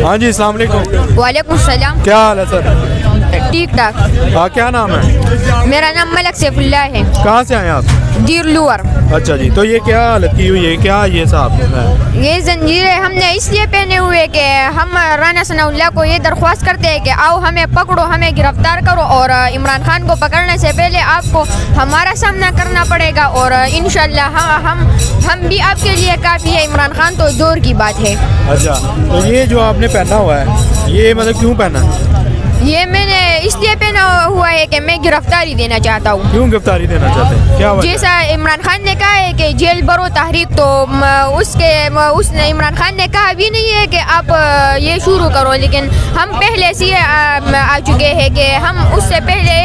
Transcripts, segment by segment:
ہاں جی السلام علیکم. وعلیکم السلام. کیا حال ہے سر؟ ٹھیک ٹھاک. ہاں کیا نام ہے؟ میرا نام ملک سیف اللہ ہے. کہاں سے آئے آپ؟ دیر لور. اچھا جی, تو یہ کیا حالت کی ہوئی ہے, کیا یہ صاحب؟ یہ زنجیریں ہم نے اس لیے پہنے ہوئے کہ ہم رانا ثناء اللہ کو یہ درخواست کرتے ہیں کہ آؤ ہمیں پکڑو, ہمیں گرفتار کرو, اور عمران خان کو پکڑنے سے پہلے آپ کو ہمارا سامنا کرنا پڑے گا, اور انشاءاللہ ہم بھی آپ کے لیے کافی ہے. عمران خان تو دور کی بات ہے. اچھا, تو یہ جو آپ نے پہنا ہوا ہے یہ مطلب کیوں پہنا؟ یہ میں نے اس لیے پہنا ہوا ہے کہ میں گرفتاری دینا چاہتا ہوں. کیوں گرفتاری دینا چاہتے ہیں, کیا وجہ؟ جیسا عمران خان نے کہا ہے کہ جیل برو تحریک, تو اس نے عمران خان نے کہا بھی نہیں ہے کہ آپ یہ شروع کرو, لیکن ہم پہلے سے آ چکے ہیں کہ ہم اس سے پہلے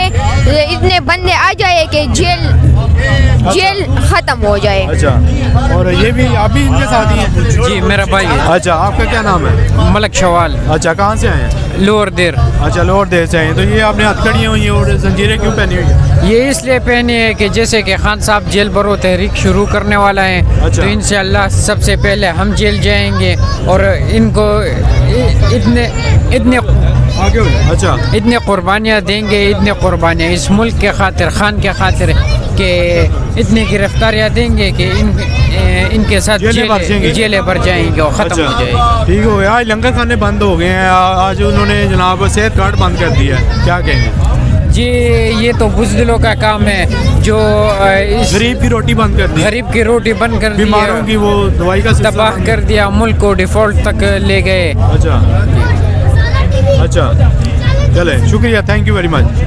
اتنے بندے آ جائے کہ جیل ختم ہو جائے. اچھا, اور یہ بھی آپ بھی ان کے ساتھ ہی ہیں؟ جی میرا بھائی ہے. اچھا, آپ کا کیا نام ہے؟ ملک شوال. اچھا, کہاں سے آئے ہیں؟ لور دیر. اچھا, لور دیر سے آئے. تو یہ آپ نے ہتھکڑیاں ہوئی ہیں اور زنجیریں کیوں پہنی ہوئی ہیں؟ یہ اس لیے پہنے ہے کہ جیسے کہ خان صاحب جیل برو تحریک شروع کرنے والا ہے, تو انشاءاللہ سب سے پہلے ہم جیل جائیں گے, اور ان کو اتنے قربانیاں دیں گے, اتنے قربانیاں اس ملک کے خاطر, خان کے خاطر, کہ اتنی گرفتاریاں دیں گے کہ ان کے ساتھ جیلیں بھر جائیں گے اور ختم ہو جائے گی. ٹھیک ہو گیا. آج لنگر خانے بند ہو گئے ہیں, آج انہوں نے جناب صحت کارڈ بند کر دیا ہے, کیا کہیں گے؟ جی یہ تو بزدلوں کا کام ہے, جو غریب کی روٹی بند کر دی, غریب کی روٹی بند کر دی, بیماروں کی وہ دوائی کا تباہ کر دیا, ملک کو ڈیفالٹ تک لے گئے. اچھا, چلے شکریہ, تھینک یو ویری مچ.